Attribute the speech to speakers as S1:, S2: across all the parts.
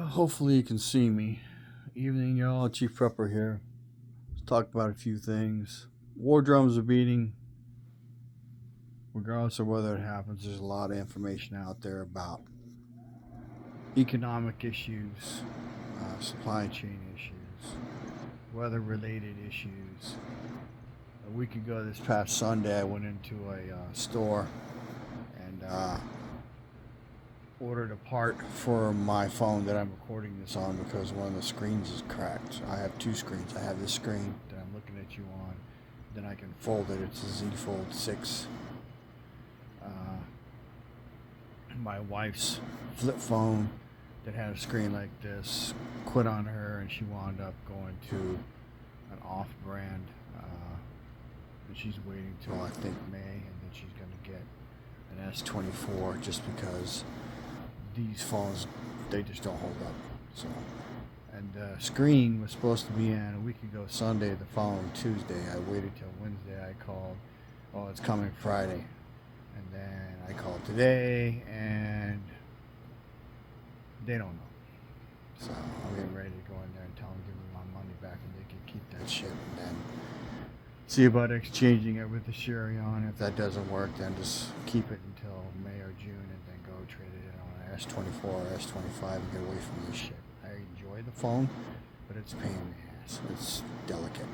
S1: Hopefully you can see me. Evening, y'all. Chief Prepper here. Let's talk about a few things. War drums are beating. Regardless of whether it happens, there's a lot of information out there about economic issues, supply chain issues, weather-related issues. A week ago, this past Sunday, I went into a store and ordered a part for my phone that I'm recording this on because one of the screens is cracked. I have two screens. I have this screen that I'm looking at you on. Then I can fold it. It's a Z Fold 6. My wife's flip phone that had a screen like this quit on her, and she wound up going to an off-brand. And she's waiting till I think May, and then she's going to get an S24 just because these phones, they just don't hold up. So, and the screen was supposed to be in a week ago Sunday. The following Tuesday, I waited till Wednesday. I called, oh, it's coming Friday. And then I called today, and they don't know. So I'm getting ready to go in there and tell them, give me my money back, and they can keep that shit, and then see about exchanging it with the Sherry on. If that doesn't work, then just keep it until May or June, and then go trade it in on an S24 or S25 and get away from this shit. I enjoy the phone, but it's a pain in the ass. It's delicate.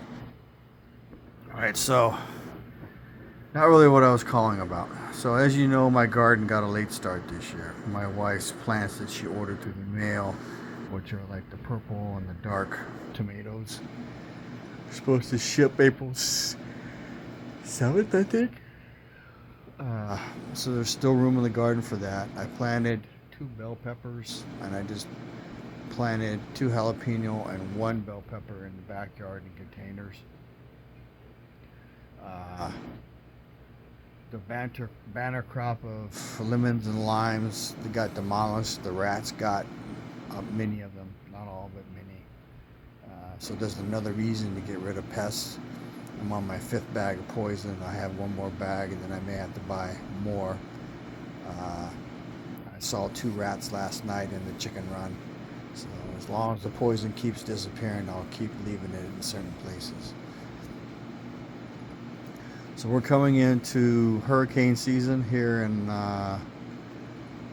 S1: Alright, so not really what I was calling about. So as you know, my garden got a late start this year. My wife's plants that she ordered through the mail, which are like the purple and the dark tomatoes, supposed to ship April 7th, I think. So there's still room in the garden for that. I planted 2 bell peppers, and I just planted 2 jalapeno and 1 bell pepper in the backyard in containers. The banner crop of lemons and limes, they got demolished. The rats got many of them, not all, but many. So there's another reason to get rid of pests. I'm on my 5th bag of poison. I have 1 more bag, and then I may have to buy more. I saw 2 rats last night in the chicken run. So as long as the poison keeps disappearing, I'll keep leaving it in certain places. So we're coming into hurricane season here in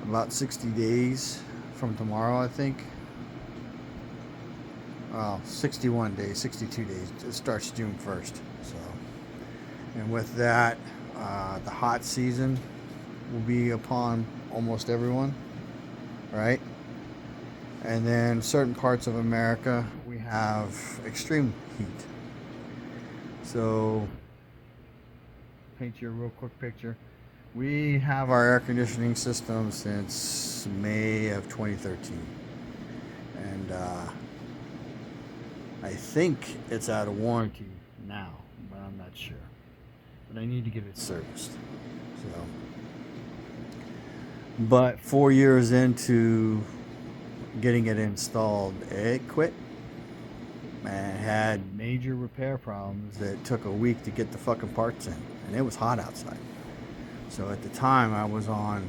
S1: about 60 days from tomorrow, I think. Well, 61 days, 62 days. It starts June 1st. So, and with that, the hot season will be upon almost everyone, right? And then certain parts of America, we have extreme heat. So, paint you a real quick picture. We have our air conditioning system since May of 2013, and I think it's out of warranty now, but I'm not sure. But I need to get it serviced. So, but 4 years into getting it installed, it quit and had major repair problems that took a week to get the fucking parts in, and it was hot outside. So at the time I was on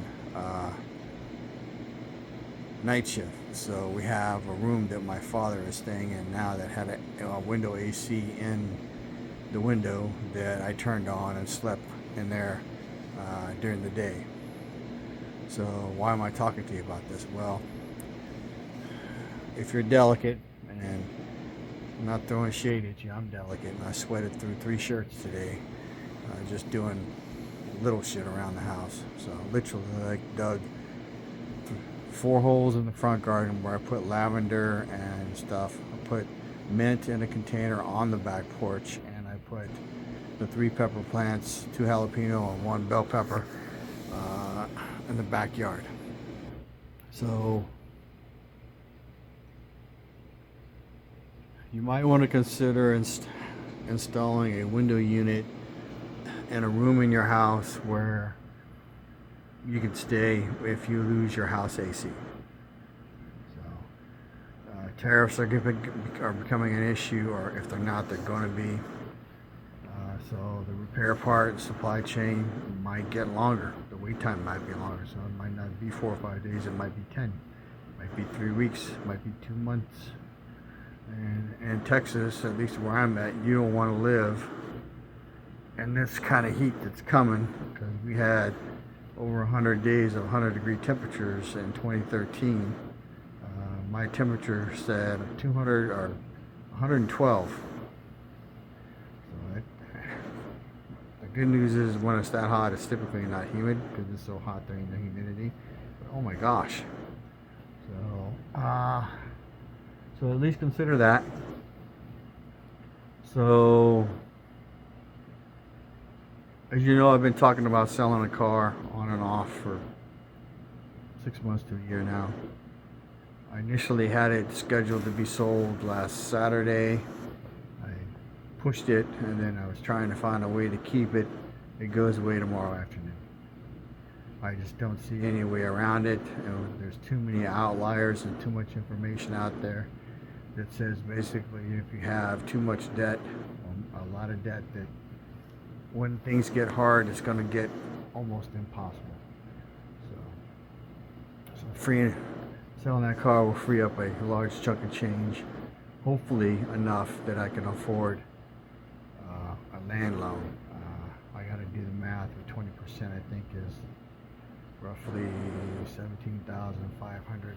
S1: night shift. So we have a room that my father is staying in now that had a window AC in the window that I turned on and slept in there during the day. So why am I talking to you about this? Well, if you're delicate, and I'm not throwing shade at you, I'm delicate, and I sweated through 3 shirts today, just doing little shit around the house. So literally, like, dug 4 holes in the front garden where I put lavender and stuff. I put mint in a container on the back porch, and I put the 3 pepper plants, 2 jalapeno and 1 bell pepper in the backyard. So you might want to consider installing a window unit in a room in your house where you can stay if you lose your house AC. So tariffs are becoming an issue, or if they're not, they're going to be. So the repair part, supply chain might get longer. The wait time might be longer, so it might not be 4 or 5 days, it might be 10. Might be 3 weeks, might be 2 months. And in Texas, at least where I'm at, you don't want to live in this kind of heat that's coming, because we had over 100 days of 100-degree temperatures in 2013. My temperature said 200 or 112. So the good news is when it's that hot, it's typically not humid because it's so hot there ain't no humidity. But oh my gosh! So at least consider that. So as you know, I've been talking about selling a car on and off for 6 months to a year now. I initially had it scheduled to be sold last Saturday. I pushed it, and then I was trying to find a way to keep it. It goes away tomorrow afternoon. I just don't see any way around it. There's too many outliers and too much information out there that says basically if you have too much debt, a lot of debt, that when things get hard, it's going to get almost impossible. So selling that car will free up a large chunk of change, hopefully enough that I can afford a land loan. I got to do the math. With 20%, I think is roughly $17,500.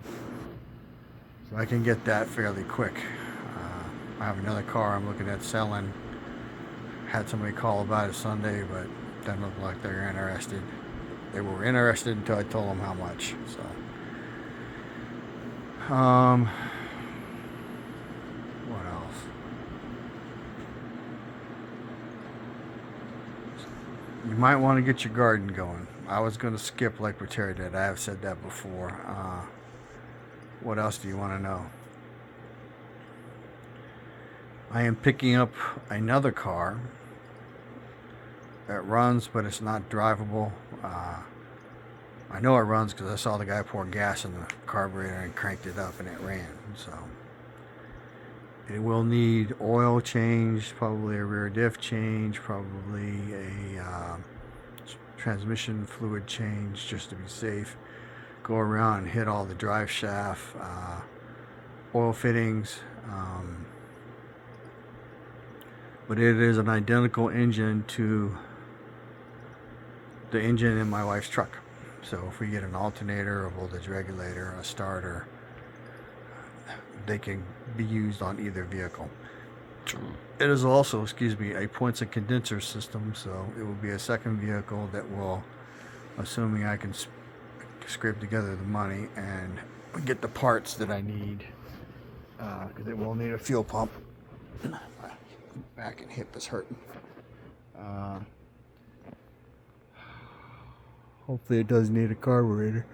S1: So I can get that fairly quick. I have another car I'm looking at selling. Had somebody call about it Sunday, but doesn't look like they're interested. They were interested until I told them how much. So, what else? You might want to get your garden going. I was going to skip like Terry did. I have said that before. What else do you want to know? I am picking up another car that runs, but it's not drivable. I know it runs because I saw the guy pour gas in the carburetor and cranked it up and it ran. So it will need oil change, probably a rear diff change, probably a transmission fluid change just to be safe. Go around and hit all the drive shaft, oil fittings. But it is an identical engine to the engine in my wife's truck. So if we get an alternator, a voltage regulator, a starter, they can be used on either vehicle. It is also, a points and condenser system, so it will be a second vehicle that will, assuming I can scrape together the money and get the parts that I need, because it will need a fuel pump. My back and hip is hurting. Hopefully it does need a carburetor.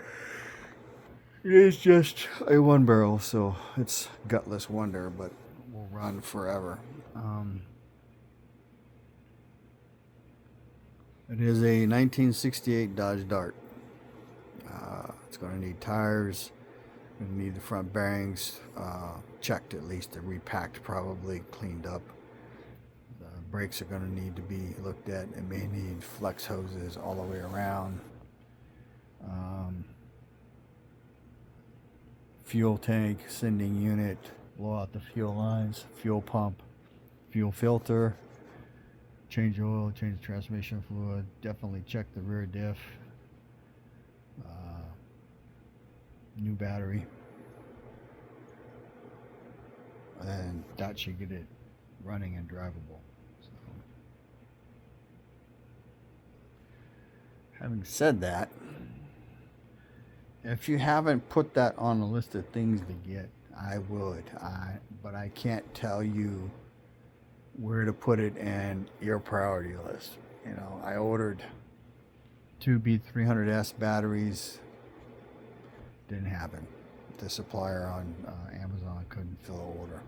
S1: It is just a one barrel, so it's gutless wonder, but will run forever. It is a 1968 Dodge Dart. It's going to need tires. Going to need the front bearings checked, at least, and repacked, probably cleaned up. The brakes are going to need to be looked at. It may need flex hoses all the way around. Fuel tank, sending unit, blow out the fuel lines, fuel pump, fuel filter, change oil, change the transmission fluid, definitely check the rear diff, new battery, and that should get it running and drivable. So, having said that, if you haven't put that on the list of things to get, I would. But I can't tell you where to put it in your priority list. You know, I ordered 2 B300S batteries. Didn't happen. The supplier on Amazon couldn't fill the order.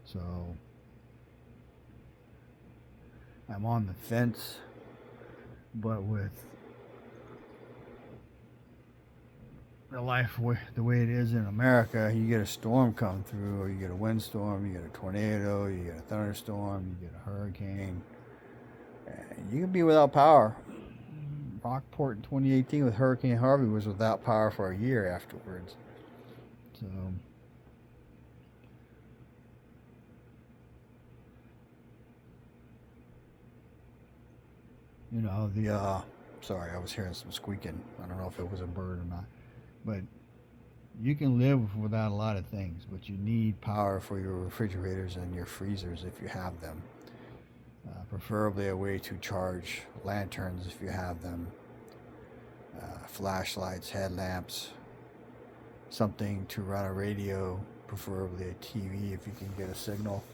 S1: So I'm on the fence, but with the life the way it is in America, you get a storm come through, or you get a windstorm, you get a tornado, you get a thunderstorm, you get a hurricane, and you can be without power. Rockport in 2018 with Hurricane Harvey was without power for a year afterwards. So, you know, sorry, I was hearing some squeaking. I don't know if it was a bird or not. But you can live without a lot of things, but you need power for your refrigerators and your freezers if you have them. Preferably a way to charge lanterns if you have them, flashlights, headlamps, something to run a radio, preferably a TV if you can get a signal.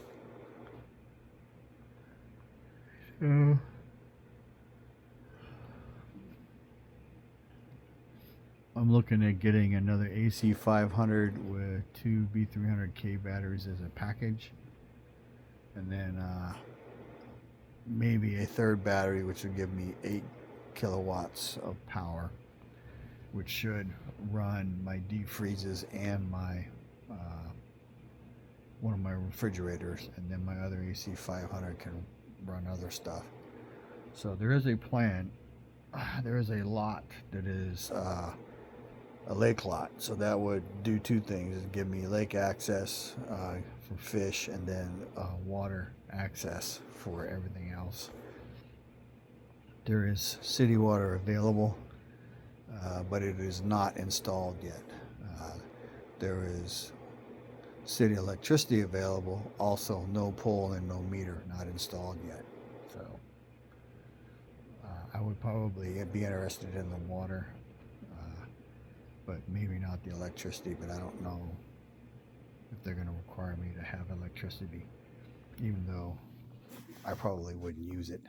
S1: I'm looking at getting another AC 500 with two B300K batteries as a package, and then maybe a third battery, which would give me 8 kilowatts of power, which should run my deep freezes and my one of my refrigerators, and then my other AC 500 can run other stuff. So there is a plan. There is a lot that is a lake lot, so that would do two things: it'd give me lake access for fish, and then water access for everything else. There is city water available, but it is not installed yet. There is city electricity available, also no pole and no meter, not installed yet. So I would probably be interested in the water, but maybe not the electricity. But I don't know if they're going to require me to have electricity, even though I probably wouldn't use it.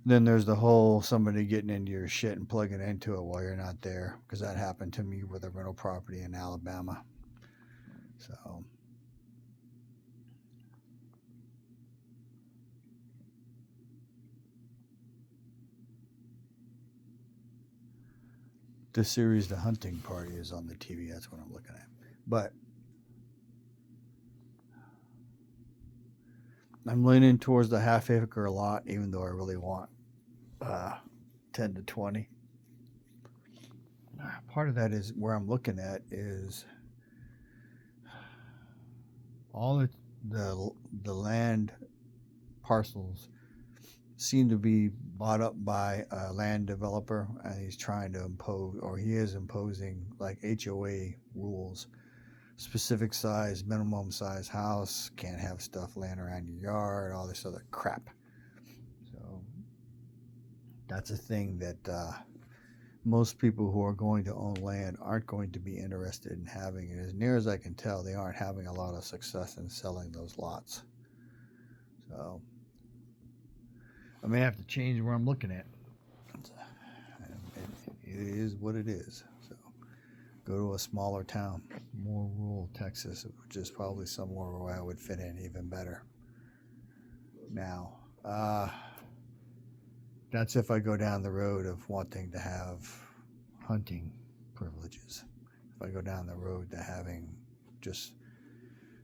S1: Then there's the whole somebody getting into your shit and plugging into it while you're not there, because that happened to me with a rental property in Alabama. So this series, The Hunting Party, is on the TV. That's what I'm looking at. But I'm leaning towards the half-acre lot, even though I really want 10 to 20. Part of that is where I'm looking at is all the land parcels seem to be bought up by a land developer, and he's trying to impose, or he is imposing, like HOA rules. Specific size, minimum size house, can't have stuff laying around your yard, all this other crap. So that's a thing that most people who are going to own land aren't going to be interested in having it. As near as I can tell, they aren't having a lot of success in selling those lots. So I may have to change where I'm looking at. It is what it is. So go to a smaller town, more rural Texas, which is probably somewhere where I would fit in even better. Now, that's if I go down the road of wanting to have hunting privileges. If I go down the road to having just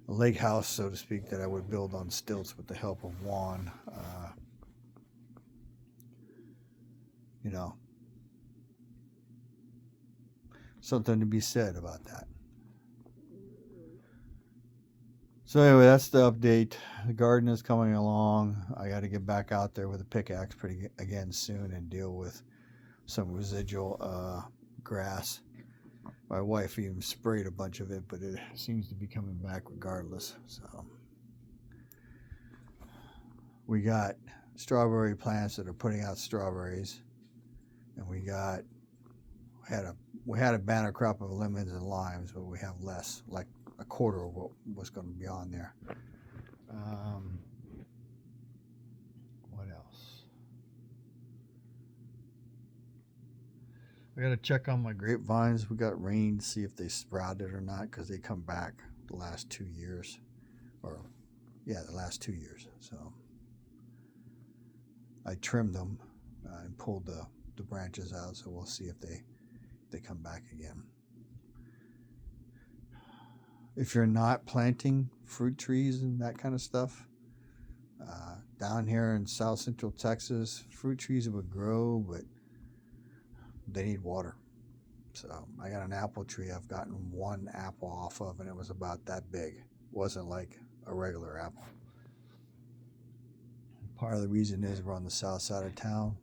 S1: a lake house, so to speak, that I would build on stilts with the help of Juan, you know, something to be said about that. So anyway, that's the update. The garden is coming along. I got to get back out there with a pickaxe again soon and deal with some residual grass. My wife even sprayed a bunch of it, but it seems to be coming back regardless. So we got strawberry plants that are putting out strawberries, and we had a banner crop of lemons and limes, but we have less, like a quarter of what was going to be on there. What else? I got to check on my grapevines. We got rain to see if they sprouted or not, because they come back the last 2 years. The last 2 years. So I trimmed them and pulled the branches out, so we'll see if they come back again. If you're not planting fruit trees and that kind of stuff, down here in South Central Texas, fruit trees would grow, but they need water. So I got an apple tree I've gotten one apple off of, and it was about that big. It wasn't like a regular apple. Part of the reason is we're on the south side of town,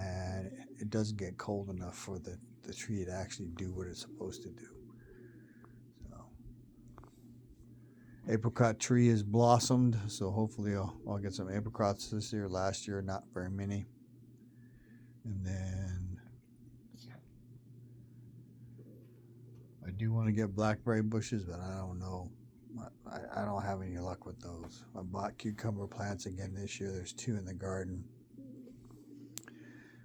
S1: and it doesn't get cold enough for the tree to actually do what it's supposed to do. So apricot tree is blossomed, so hopefully I'll get some apricots this year. Last year, not very many. And then I do want to get blackberry bushes, but I don't know. I don't have any luck with those. I bought cucumber plants again this year. There's 2 in the garden.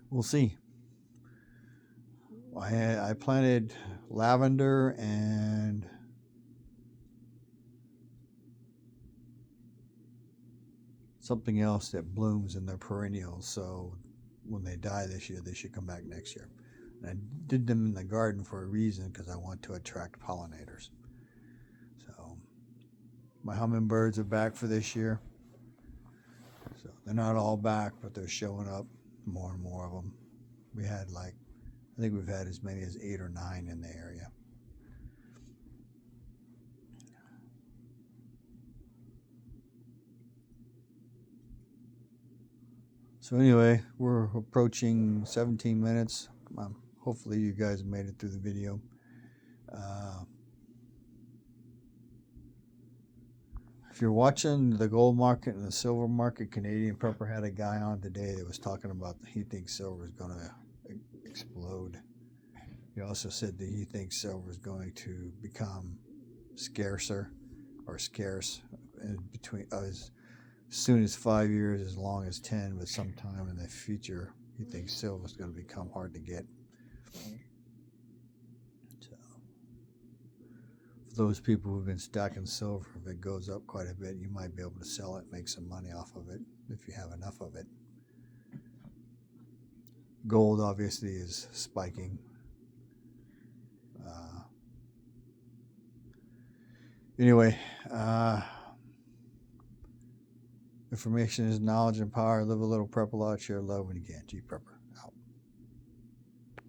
S1: We'll see. I planted lavender and something else that blooms in their perennials. So when they die this year, they should come back next year. And I did them in the garden for a reason, because I want to attract pollinators. So my hummingbirds are back for this year. So they're not all back, but they're showing up, more and more of them. We had I think we've had as many as 8 or 9 in the area. So anyway, we're approaching 17 minutes. Hopefully you guys made it through the video. If you're watching the gold market and the silver market, Canadian Prepper had a guy on today that was talking about he thinks silver is going to explode. He also said that he thinks silver is going to become scarcer or scarce in between as soon as 5 years, as long as 10, but sometime in the future he thinks silver is going to become hard to get. So for those people who've been stacking silver, if it goes up quite a bit, you might be able to sell it, make some money off of it if you have enough of it. Gold obviously is spiking. Anyway, information is knowledge and power. Live a little, prep a lot, share love when you can. G Prepper.